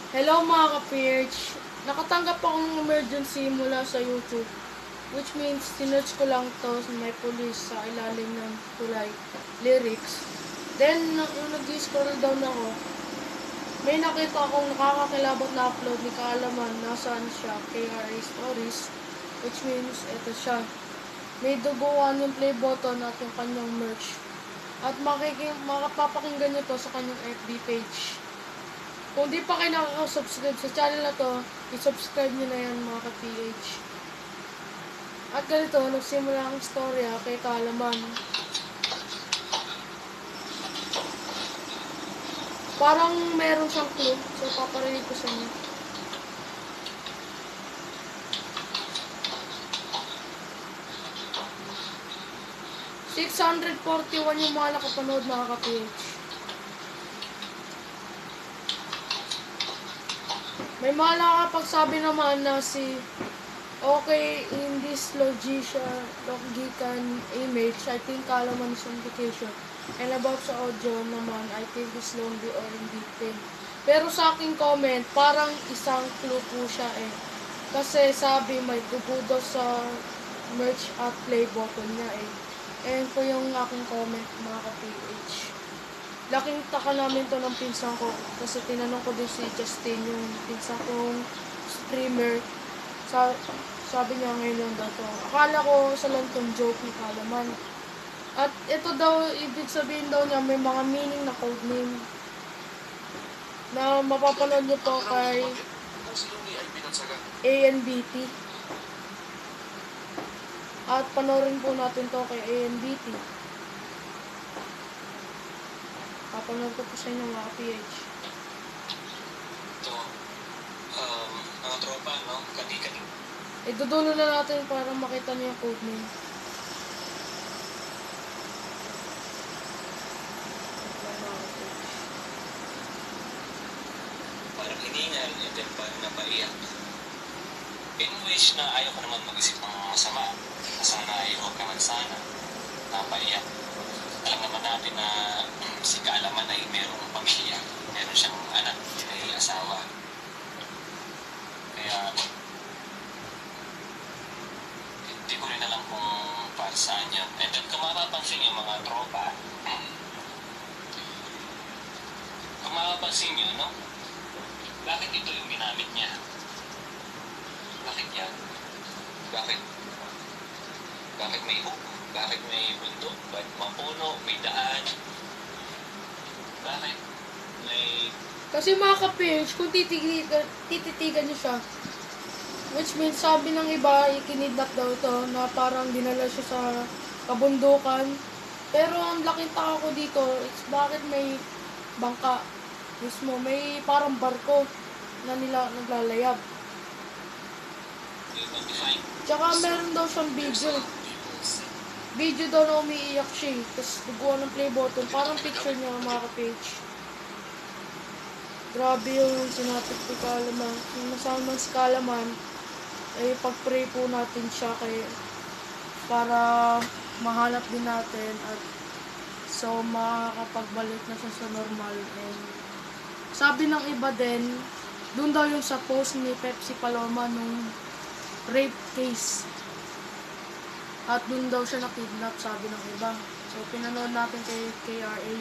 Hello mga ka-Pirch! Nakatanggap akong emergency mula sa YouTube. Which means, sinerch ko lang to may police sa ilalim ng tulay lyrics. Then, nung nag-scroll down ako, may nakita akong nakakakilabot na upload ni Kaalaman. Nasaan siya? KRA Stories. Which means, eto siya. May duguan yung play button at yung kanyang merch. At makapapakinggan nyo to sa kanyang FB page. Kung di pa kayo nakaka-subscribe sa channel na to, i-subscribe nyo na yan mga ka-PH. At ganito, nagsimula ang istorya kay Kaalaman. Parang meron siyang clue, so paparinig ko sa inyo. $641 yung mga nakapanood mga ka-PH. May mga nakakapagsabi naman na okay, in this logican image, I think Kaalaman is on vacation. And about sa audio naman, I think is lonely or indifferent. Pero sa aking comment, parang isang clue po siya eh. Kasi sabi may dugo daw sa merch at play button niya eh. And po yung aking comment mga ka-PH. Laking taka namin to ng pinsan ko kasi tinanong ko din si Justin, yung pinsan kong streamer. Sabi niya ngayon daw to. Akala ko sa lantong joke ni Kaalaman. At ito daw, ibig sabihin daw niya, may mga meaning na code name na mapapanood niyo po kay ANBT. At panoorin po natin to kay ANBT. Papanood ko po sa inyo mga PH. Ito, mga tropa, no? Kani-kani. Idudulo na natin para makita niyo yung code name. Parang hiningal, and then parang napaiyak. In which na ayaw ko naman mag-isip ng masama. Na sana ay huwag naman sana. Napaiyak. Alam naman natin na si Kaalaman ay merong pamilya. Meron siyang anak, may asawa. Kaya, hindi ko rin alam kung para saan yan. And then, kung mapapansin yung mga tropa, kung mapapansin nyo, no? Bakit ito yung ginamit niya? Bakit yan? Bakit? Bakit may hook? Bakit may bundok? Bakit mapuno? May daan? Bakit? May... Kasi mga ka-PH, kung tititigan niyo siya, which means sabi ng iba, ikinidnap daw ito, na parang dinala siya sa kabundukan. Pero ang laking taka ko dito, it's bakit may bangka mismo, may parang barko na nila naglalayab. Tsaka meron daw siyang video daw na umiiyak siya, tapos duguan ng play button, parang picture niya mga ka-PH. Grabe yung sinapit ni Kaalaman. Yung nasama si Kaalaman, ay pag-pray po natin siya para mahanap din natin at so makakapagbalik na siya sa normal. And sabi ng iba din, doon daw yung sa post ni Pepsi Paloma nung rape case. At doon daw siya na-kidnap, sabi ng iba. So pinanood natin kay KRA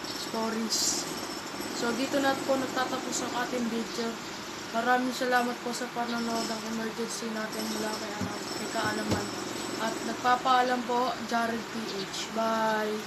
Stories. So dito na po nagtatapos ang ating video. Maraming salamat po sa panonood ng emergency natin mula kay Kaalaman. At nagpapaalam po, Jared PH. Bye!